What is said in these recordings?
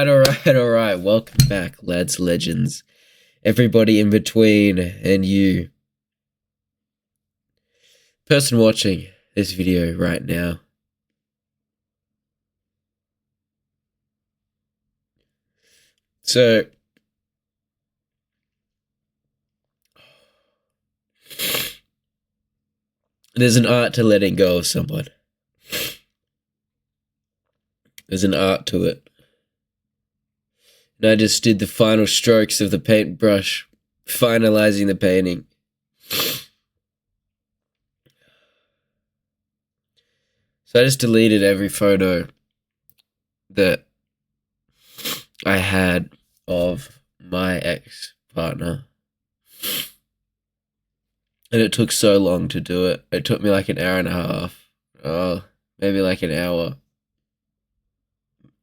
All right. Welcome back, lads, legends, everybody in between, and you, person watching this video right now. So, there's an art to letting go of someone. There's an art to it. And I just did the final strokes of the paintbrush, finalizing the painting. So I just deleted every photo that I had of my ex-partner. And it took so long to do it. It took me like an hour and a half. Maybe like an hour.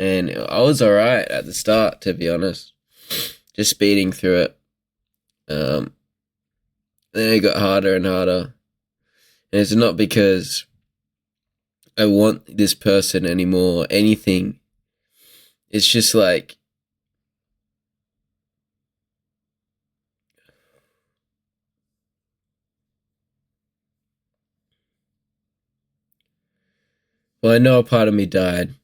And I was alright at the start, to be honest. Just speeding through it. Then it got harder and harder. And it's not because I want this person anymore, anything. It's just like, well, I know a part of me died.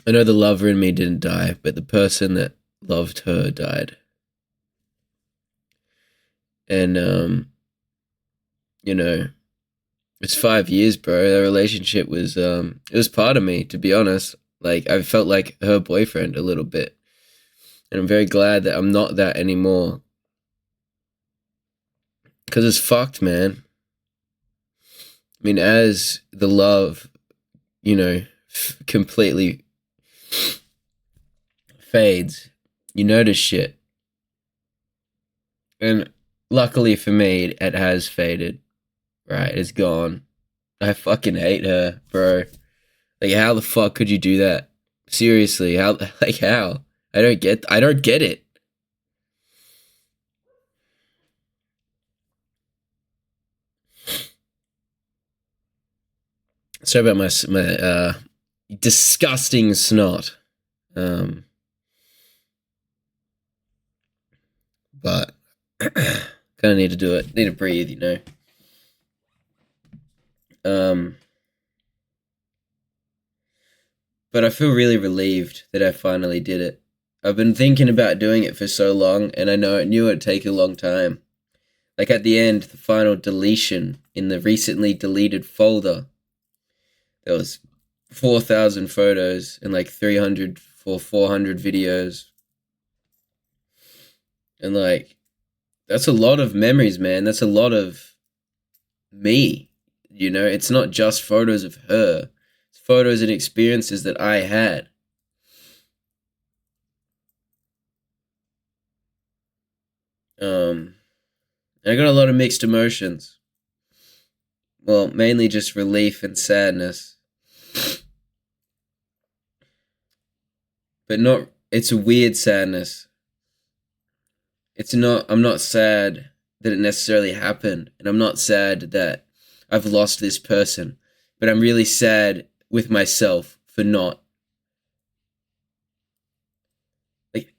I know the lover in me didn't die, but the person that loved her died. And, you know, it's 5 years, bro. The relationship was, it was part of me, to be honest. Like, I felt like her boyfriend a little bit. And I'm very glad that I'm not that anymore. Because it's fucked, man. I mean, as the love, completely fades, you notice shit. And luckily for me, it has faded. Right, it's gone. I fucking hate her, bro. Like, how the fuck could you do that? Seriously, how? Like, how? I don't get it. Sorry about my disgusting snot. But kind of need to do it. Need to breathe, But I feel really relieved that I finally did it. I've been thinking about doing it for so long, and I knew it'd take a long time. Like at the end, the final deletion in the recently deleted folder, there was 4,000 photos and like 300 or 400 videos. And like, that's a lot of memories, man. That's a lot of me. It's not just photos of her. It's photos and experiences that I had. I got a lot of mixed emotions. Well, mainly just relief and sadness. But it's a weird sadness. I'm not sad that it necessarily happened, and I'm not sad that I've lost this person, but I'm really sad with myself for not. Like,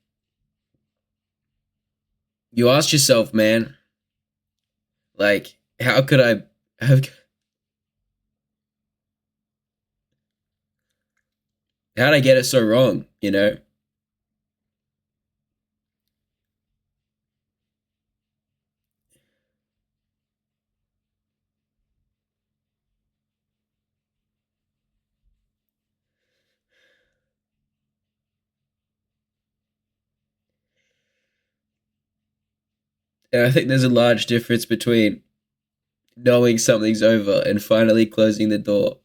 you ask yourself, man, like, how did I get it so wrong, And I think there's a large difference between knowing something's over and finally closing the door.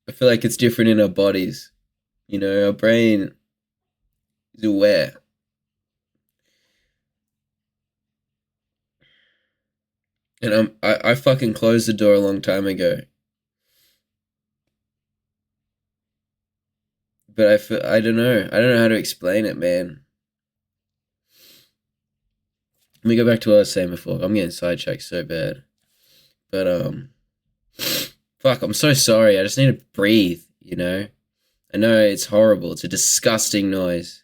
I feel like it's different in our bodies. Our brain is aware. And I fucking closed the door a long time ago. But I don't know. I don't know how to explain it, man. Let me go back to what I was saying before. I'm getting sidetracked so bad. But Fuck, I'm so sorry. I just need to breathe, you know? I know it's horrible. It's a disgusting noise.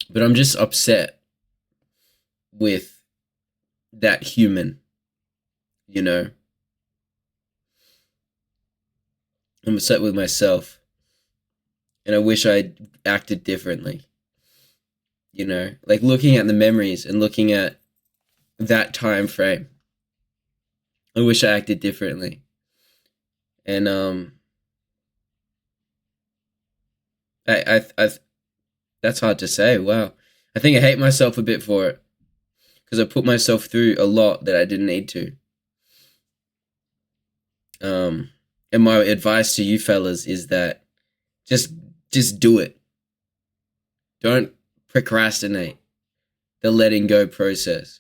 But I'm just upset with that human, you know? I'm upset with myself. And I wish I'd acted differently, you know? Like looking at the memories and looking at that time frame. I wish I acted differently. And I that's hard to say. Wow. I think I hate myself a bit for it because I put myself through a lot that I didn't need to. And my advice to you fellas is that just just do it. Don't procrastinate the letting go process.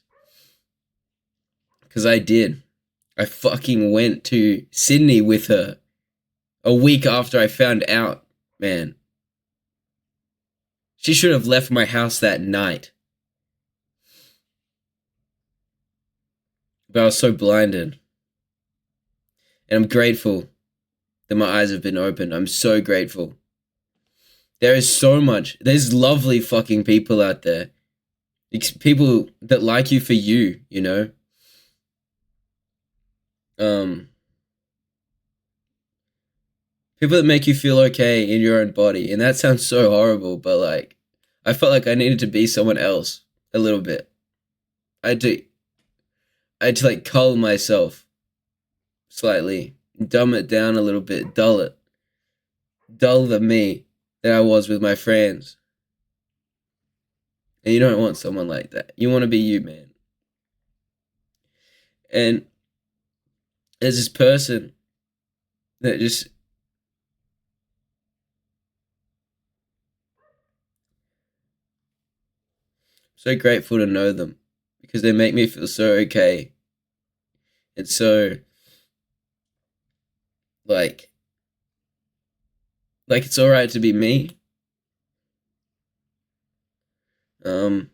Because I did. I fucking went to Sydney with her a week after I found out, man. She should have left my house that night. But I was so blinded. And I'm grateful that my eyes have been opened. I'm so grateful. There is so much. There's lovely fucking people out there. People that like you for you, you know? Um, People that make you feel okay in your own body. And that sounds so horrible, but like, I felt like I needed to be someone else a little bit. I had to, I had to like cull myself slightly, dumb it down a little bit, dull the me that I was with my friends. And you don't want someone like that. You want to be you, man. And there's this person that just so grateful to know them because they make me feel so okay. And so like it's all right to be me. Um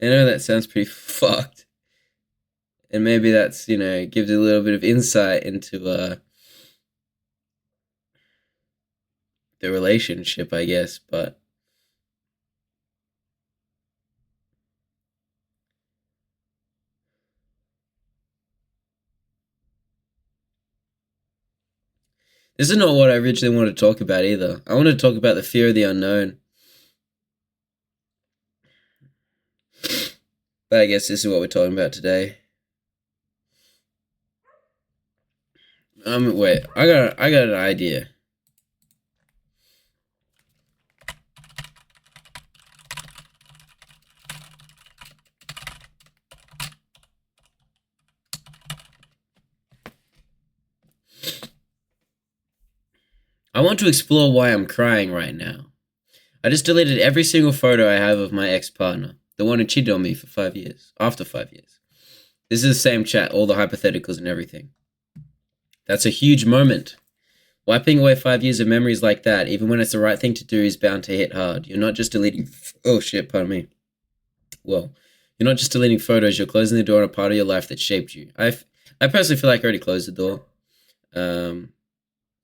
I know that sounds pretty fucked. And maybe that's, you know, gives a little bit of insight into the relationship, I guess, but this is not what I originally wanted to talk about either. I want to talk about the fear of the unknown. But I guess this is what we're talking about today. Wait, I got an idea. I want to explore why I'm crying right now. I just deleted every single photo I have of my ex-partner, the one who cheated on me for 5 years, after 5 years. This is the same chat, all the hypotheticals and everything. That's a huge moment. Wiping away 5 years of memories like that, even when it's the right thing to do, is bound to hit hard. You're not just deleting... Oh shit, pardon me. Well, you're not just deleting photos, you're closing the door on a part of your life that shaped you. I personally feel like I already closed the door.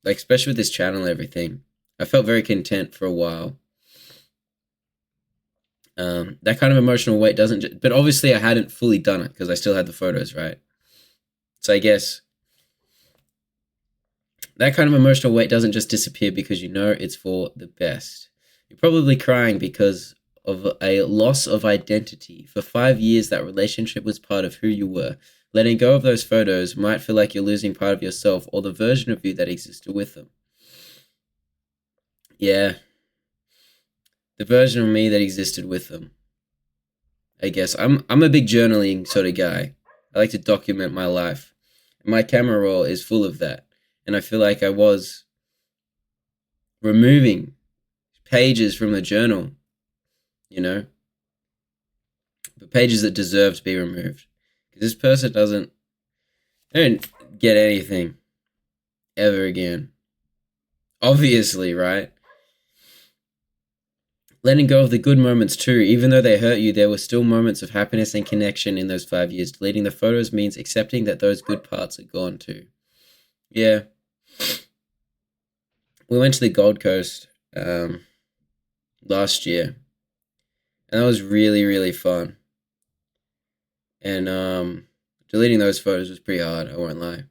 Like, especially with this channel and everything. I felt very content for a while. That kind of emotional weight doesn't... But obviously I hadn't fully done it because I still had the photos, right? So I guess... That kind of emotional weight doesn't just disappear because you know it's for the best. You're probably crying because of a loss of identity. For 5 years, that relationship was part of who you were. Letting go of those photos might feel like you're losing part of yourself or the version of you that existed with them. Yeah, the version of me that existed with them. I guess I'm a big journaling sort of guy. I like to document my life. My camera roll is full of that. And I feel like I was removing pages from the journal, you know? But pages that deserve to be removed. Because this person don't get anything ever again. Obviously, right? Letting go of the good moments too. Even though they hurt you, there were still moments of happiness and connection in those 5 years. Deleting the photos means accepting that those good parts are gone too. Yeah. We went to the Gold Coast last year. And that was really, really fun. And deleting those photos was pretty hard, I won't lie.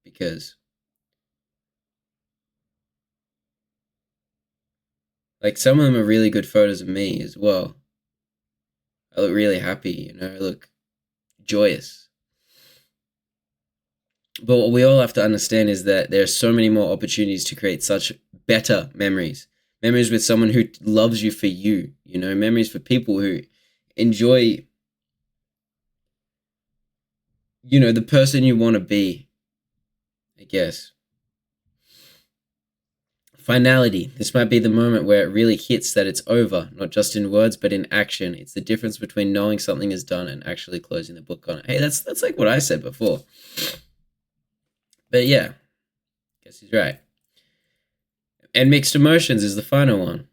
Because like some of them are really good photos of me as well. I look really happy, I look joyous. But what we all have to understand is that there are so many more opportunities to create such better memories. Memories with someone who loves you for you, memories for people who enjoy, the person you want to be, I guess. Finality. This might be the moment where it really hits that it's over, not just in words, but in action. It's the difference between knowing something is done and actually closing the book on it. Hey, that's like what I said before. But yeah, guess he's right. And mixed emotions is the final one.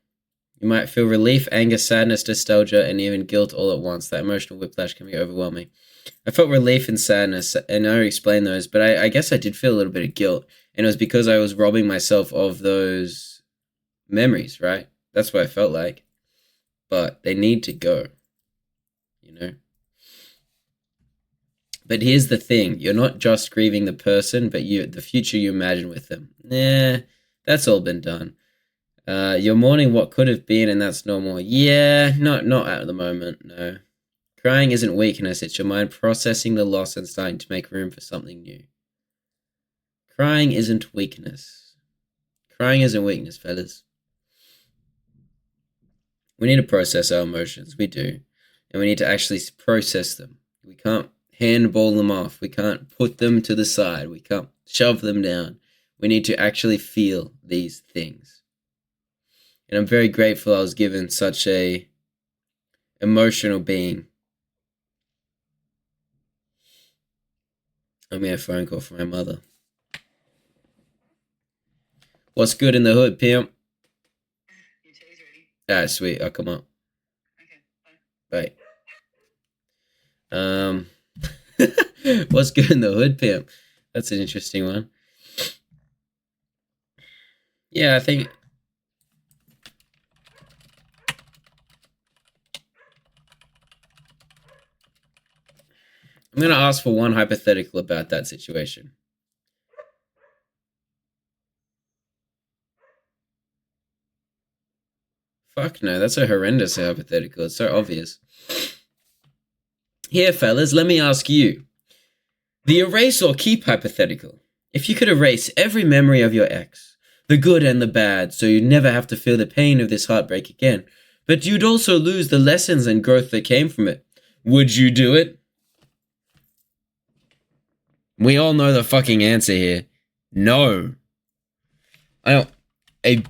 You might feel relief, anger, sadness, nostalgia, and even guilt all at once. That emotional whiplash can be overwhelming. I felt relief and sadness, and I already explained those, but I guess I did feel a little bit of guilt. And it was because I was robbing myself of those memories, right? That's what I felt like. But they need to go, But here's the thing. You're not just grieving the person, but the future you imagine with them. That's all been done. You're mourning what could have been, and that's normal. Yeah, not at the moment, no. Crying isn't weakness. It's your mind processing the loss and starting to make room for something new. Crying isn't weakness. Crying isn't weakness, fellas. We need to process our emotions. We do. And we need to actually process them. We can't handball them off. We can't put them to the side. We can't shove them down. We need to actually feel these things. And I'm very grateful I was given such a emotional being. I'm getting a phone call from my mother. What's good in the hood, pimp? Your tea's ready. Ah, sweet. I'll come up. Okay, bye. What's good in the hood, pimp? That's an interesting one. Yeah, I think... I'm going to ask for one hypothetical about that situation. Fuck no, that's a horrendous hypothetical. It's so obvious. Here, fellas, let me ask you. The erase or keep hypothetical. If you could erase every memory of your ex, the good and the bad, so you'd never have to feel the pain of this heartbreak again, but you'd also lose the lessons and growth that came from it, would you do it? We all know the fucking answer here. No. I want a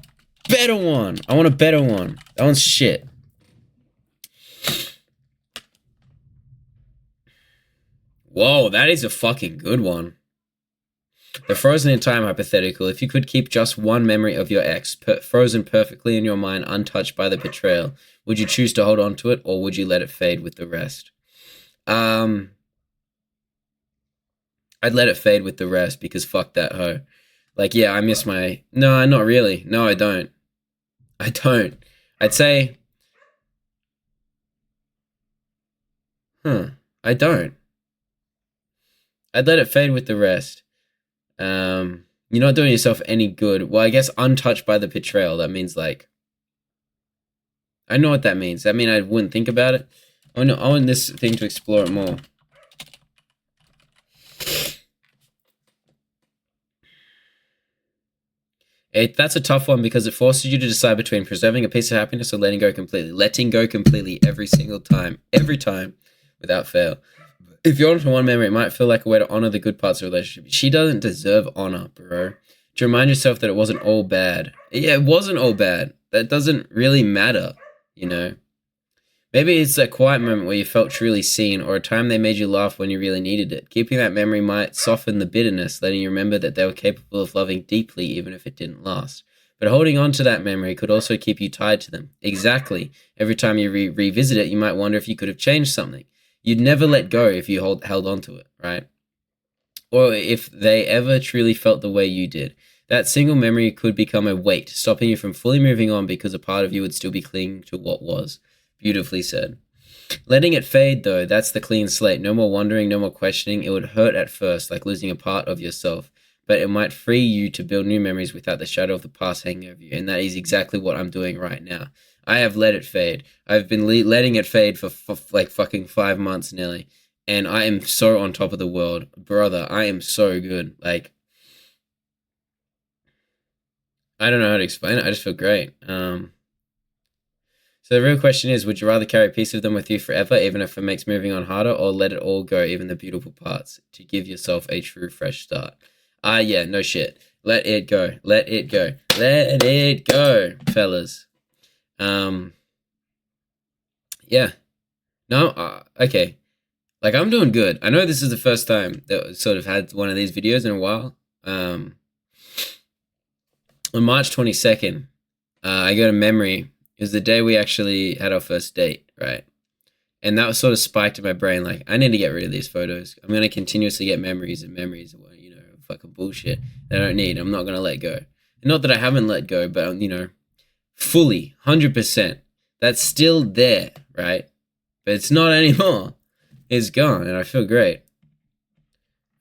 better one. I want a better one. That one's shit. Whoa, that is a fucking good one. The frozen in time hypothetical. If you could keep just one memory of your ex, frozen perfectly in your mind, untouched by the betrayal, would you choose to hold on to it, or would you let it fade with the rest? I'd let it fade with the rest, because fuck that hoe. Like, yeah, I miss my... No, not really. No, I don't. I'd say... I don't. I'd let it fade with the rest. You're not doing yourself any good. Well, I guess untouched by the betrayal. That means, like... I know what that means. That means I wouldn't think about it. I want this thing to explore it more. That's a tough one because it forces you to decide between preserving a piece of happiness or letting go completely. Letting go completely every single time. Every time. Without fail. If you're onto one memory, it might feel like a way to honor the good parts of the relationship. She doesn't deserve honor, bro. To remind yourself that it wasn't all bad. Yeah, it wasn't all bad. That doesn't really matter, Maybe it's a quiet moment where you felt truly seen, or a time they made you laugh when you really needed it. Keeping that memory might soften the bitterness, letting you remember that they were capable of loving deeply even if it didn't last. But holding on to that memory could also keep you tied to them. Exactly. Every time you revisit it, you might wonder if you could have changed something. You'd never let go if you held on to it, right? Or if they ever truly felt the way you did. That single memory could become a weight, stopping you from fully moving on because a part of you would still be clinging to what was. Beautifully said. Letting it fade, though, that's the clean slate. No more wondering, no more questioning. It would hurt at first, like losing a part of yourself, but it might free you to build new memories without the shadow of the past hanging over you. And that is exactly what I'm doing right now. I have let it fade. I've been letting it fade for like fucking 5 months nearly. And I am so on top of the world. Brother, I am so good. Like, I don't know how to explain it. I just feel great. So the real question is, would you rather carry a piece of them with you forever, even if it makes moving on harder, or let it all go, even the beautiful parts, to give yourself a true fresh start? Yeah, no shit. Let it go. Let it go. Let it go, fellas. Yeah. No, okay. Like, I'm doing good. I know this is the first time that I sort of had one of these videos in a while. On March 22nd, I got a memory. It was the day we actually had our first date, right? And that was sort of spiked in my brain. Like, I need to get rid of these photos. I'm going to continuously get memories and memories of, you know, fucking bullshit that I don't need. I'm not going to let go. Not that I haven't let go, but, you know, fully, 100%. That's still there, right? But it's not anymore. It's gone, and I feel great.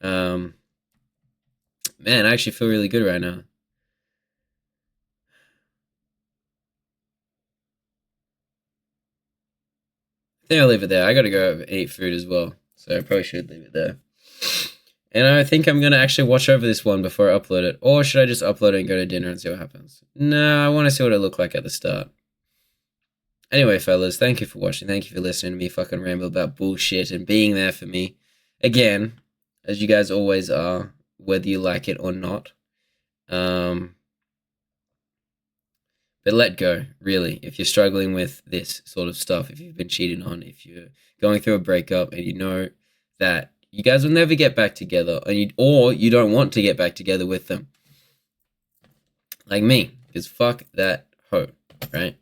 Man, I actually feel really good right now. I think I'll leave it there. I gotta go eat food as well, so I probably should leave it there. And I think I'm gonna actually watch over this one before I upload it. Or should I just upload it and go to dinner and see what happens? No, I want to see what it looked like at the start. Anyway, fellas, thank you for watching. Thank you for listening to me fucking ramble about bullshit and being there for me. Again, as you guys always are, whether you like it or not. But let go, really. If you're struggling with this sort of stuff, if you've been cheated on, if you're going through a breakup and you know that you guys will never get back together, or you don't want to get back together with them, like me, because fuck that hoe, right?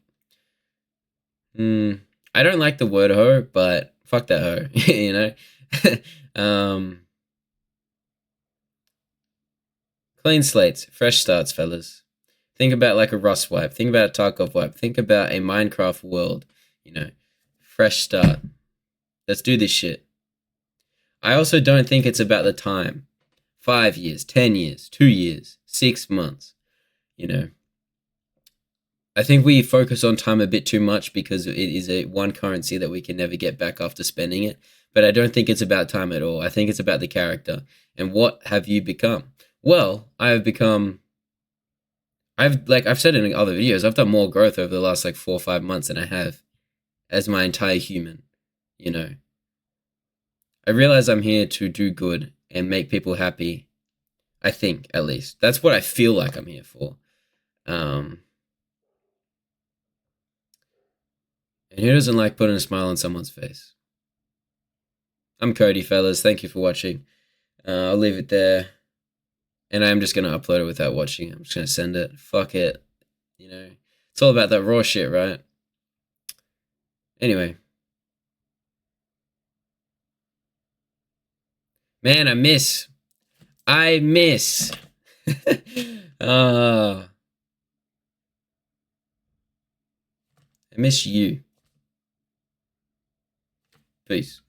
I don't like the word hoe, but fuck that hoe, you know? Clean slates, fresh starts, fellas. Think about like a Rust wipe. Think about a Tarkov wipe. Think about a Minecraft world. You know, fresh start. Let's do this shit. I also don't think it's about the time. 5 years, 10 years, 2 years, 6 months. You know, I think we focus on time a bit too much because it is a one currency that we can never get back after spending it. But I don't think it's about time at all. I think it's about the character. And what have you become? Well, I've said in other videos, I've done more growth over the last like 4 or 5 months than I have as my entire human, you know. I realize I'm here to do good and make people happy. I think, at least. That's what I feel like I'm here for. And who doesn't like putting a smile on someone's face? I'm Cody, fellas. Thank you for watching. I'll leave it there. And I'm just going to upload it without watching. I'm just going to send it. Fuck it. You know, it's all about that raw shit, right? Anyway. Man, I miss. I miss you. Peace.